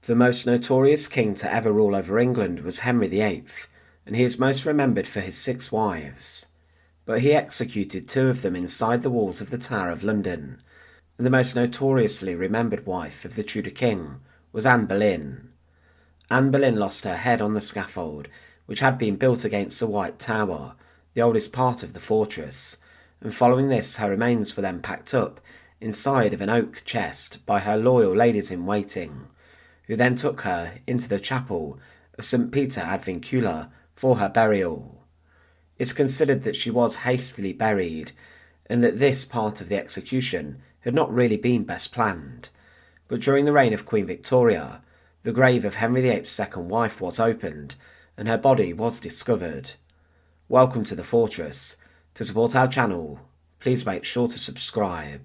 The most notorious king to ever rule over England was Henry VIII, and he is most remembered for his 6 wives. But he executed 2 of them inside the walls of the Tower of London, and the most notoriously remembered wife of the Tudor king was Anne Boleyn. Anne Boleyn lost her head on the scaffold, which had been built against the White Tower, the oldest part of the fortress, and following this her remains were then packed up inside of an oak chest by her loyal ladies-in-waiting, who then took her into the chapel of St. Peter ad Vincula for her burial. It's considered that she was hastily buried, and that this part of the execution had not really been best planned, but during the reign of Queen Victoria, the grave of Henry VIII's second wife was opened, and her body was discovered. Welcome to the fortress. To support our channel, please make sure to subscribe.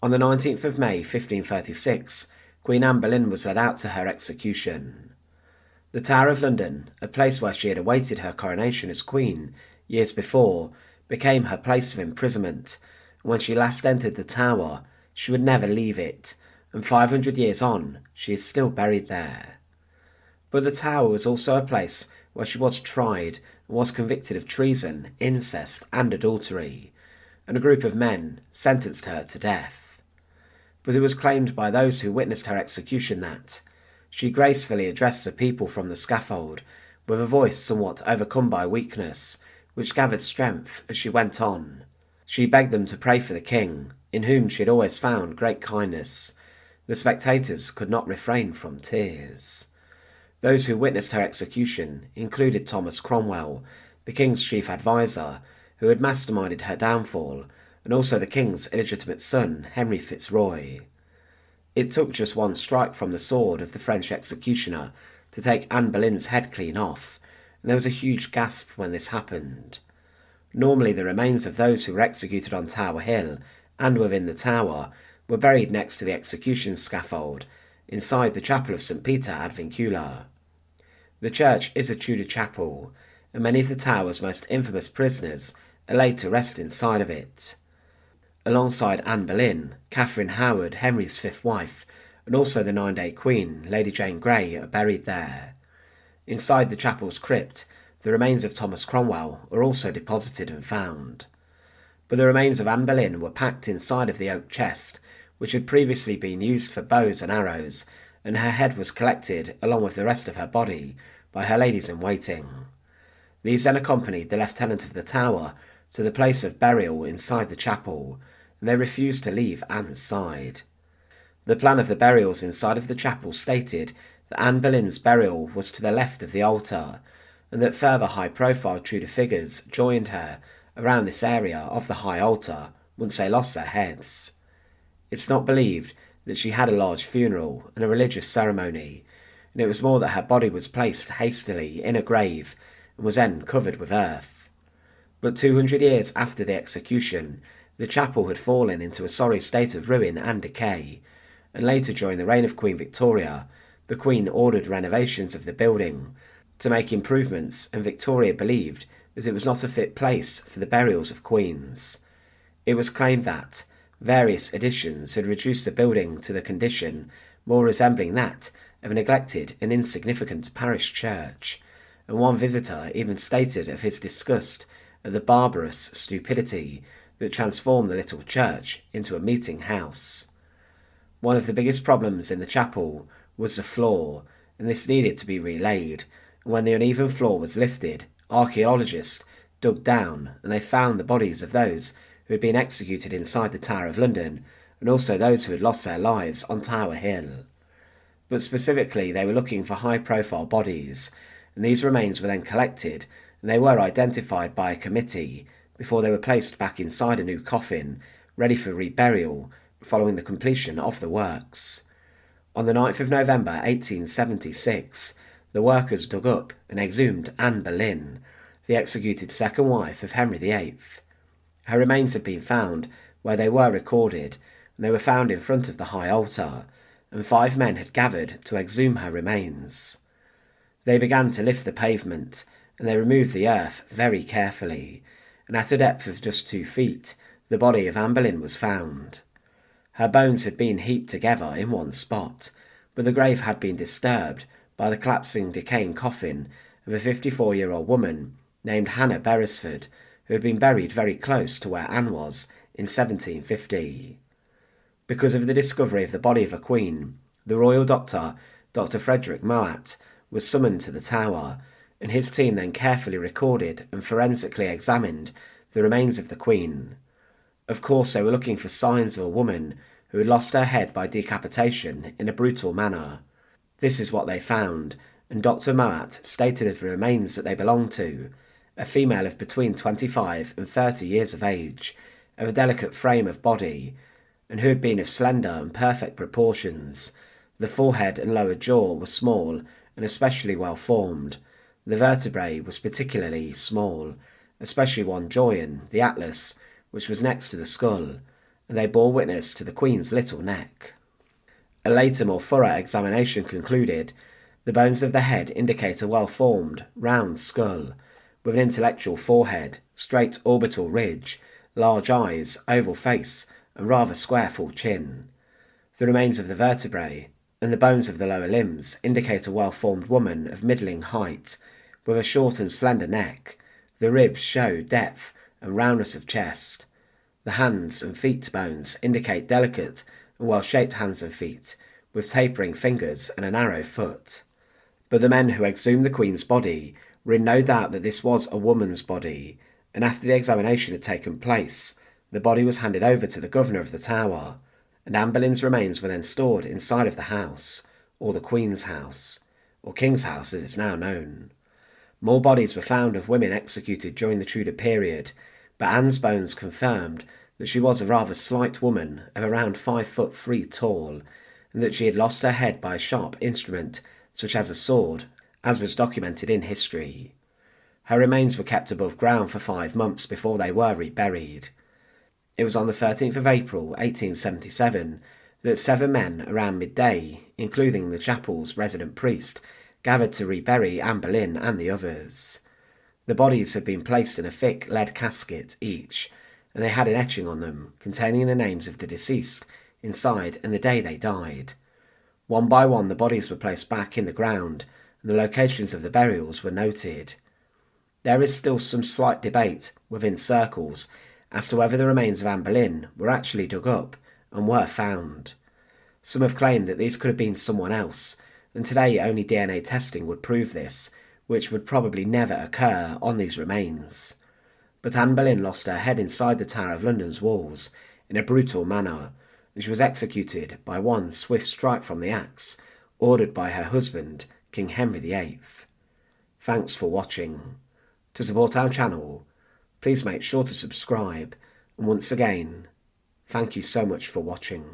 On the 19th of May 1536, Queen Anne Boleyn was led out to her execution. The Tower of London, a place where she had awaited her coronation as Queen years before, became her place of imprisonment, and when she last entered the tower, she would never leave it, and 500 years on, she is still buried there. But the tower was also a place where she was tried and was convicted of treason, incest, and adultery, and a group of men sentenced her to death. But it was claimed by those who witnessed her execution that she gracefully addressed the people from the scaffold with a voice somewhat overcome by weakness, which gathered strength as she went on. She begged them to pray for the king, in whom she had always found great kindness. The spectators could not refrain from tears. Those who witnessed her execution included Thomas Cromwell, the king's chief adviser, who had masterminded her downfall, and also the king's illegitimate son, Henry Fitzroy. It took just one strike from the sword of the French executioner to take Anne Boleyn's head clean off, and there was a huge gasp when this happened. Normally the remains of those who were executed on Tower Hill and within the tower were buried next to the execution scaffold, inside the chapel of St. Peter ad Vincula. The church is a Tudor chapel, and many of the tower's most infamous prisoners are laid to rest inside of it. Alongside Anne Boleyn, Catherine Howard, Henry's 5th wife, and also the 9-day Queen, Lady Jane Grey, are buried there. Inside the chapel's crypt, the remains of Thomas Cromwell are also deposited and found. But the remains of Anne Boleyn were packed inside of the oak chest, which had previously been used for bows and arrows, and her head was collected along with the rest of her body by her ladies-in-waiting. These then accompanied the Lieutenant of the Tower to the place of burial inside the chapel, and they refused to leave Anne's side. The plan of the burials inside of the chapel stated that Anne Boleyn's burial was to the left of the altar, and that further high-profile Tudor figures joined her around this area of the high altar once they lost their heads. It's not believed that she had a large funeral and a religious ceremony, and it was more that her body was placed hastily in a grave and was then covered with earth. But 200 years after the execution, the chapel had fallen into a sorry state of ruin and decay, and later during the reign of Queen Victoria, the Queen ordered renovations of the building to make improvements, and Victoria believed that it was not a fit place for the burials of queens. It was claimed that various additions had reduced the building to the condition more resembling that of a neglected and insignificant parish church, and one visitor even stated of his disgust at the barbarous stupidity that transformed the little church into a meeting house. One of the biggest problems in the chapel was the floor, and this needed to be relaid, and when the uneven floor was lifted, archaeologists dug down and they found the bodies of those who had been executed inside the Tower of London, and also those who had lost their lives on Tower Hill. But specifically they were looking for high-profile bodies, and these remains were then collected, and they were identified by a committee before they were placed back inside a new coffin, ready for reburial following the completion of the works. On the 9th of November 1876, the workers dug up and exhumed Anne Boleyn, the executed second wife of Henry VIII. Her remains had been found where they were recorded, and they were found in front of the high altar, and 5 men had gathered to exhume her remains. They began to lift the pavement, and they removed the earth very carefully, and at a depth of just 2 feet, the body of Anne Boleyn was found. Her bones had been heaped together in one spot, but the grave had been disturbed by the collapsing, decaying coffin of a 54-year-old woman named Hannah Beresford, who had been buried very close to where Anne was in 1750. Because of the discovery of the body of a queen, the royal doctor, Dr. Frederick Moat, was summoned to the Tower, and his team then carefully recorded and forensically examined the remains of the queen. Of course, they were looking for signs of a woman who had lost her head by decapitation in a brutal manner. This is what they found, and Dr. Moat stated of the remains that they belonged to: a female of between 25 and 30 years of age, of a delicate frame of body, and who had been of slender and perfect proportions. The forehead and lower jaw were small and especially well formed. The vertebrae was particularly small, especially one joint, the atlas, which was next to the skull, and they bore witness to the queen's little neck. A later, more thorough examination concluded the bones of the head indicate a well-formed, round skull, with an intellectual forehead, straight orbital ridge, large eyes, oval face, and rather square full chin. The remains of the vertebrae and the bones of the lower limbs indicate a well-formed woman of middling height, with a short and slender neck. The ribs show depth and roundness of chest. The hands and feet bones indicate delicate and well-shaped hands and feet, with tapering fingers and a narrow foot. But the men who exhumed the Queen's body were in no doubt that this was a woman's body, and after the examination had taken place, the body was handed over to the governor of the Tower, and Anne Boleyn's remains were then stored inside of the house, or the Queen's house, or King's house as it's now known. More bodies were found of women executed during the Tudor period, but Anne's bones confirmed that she was a rather slight woman of around 5'3" tall, and that she had lost her head by a sharp instrument such as a sword, as was documented in history. Her remains were kept above ground for 5 months before they were reburied. It was on the 13th of April 1877 that 7 men around midday, including the chapel's resident priest, gathered to rebury Anne Boleyn and the others. The bodies had been placed in a thick lead casket each, and they had an etching on them containing the names of the deceased inside and the day they died. One by one the bodies were placed back in the ground, and the locations of the burials were noted. There is still some slight debate within circles as to whether the remains of Anne Boleyn were actually dug up and were found. Some have claimed that these could have been someone else, and today only DNA testing would prove this, which would probably never occur on these remains. But Anne Boleyn lost her head inside the Tower of London's walls in a brutal manner, and she was executed by one swift strike from the axe, ordered by her husband, King Henry VIII. Thanks for watching. To support our channel, please make sure to subscribe, and once again, thank you so much for watching.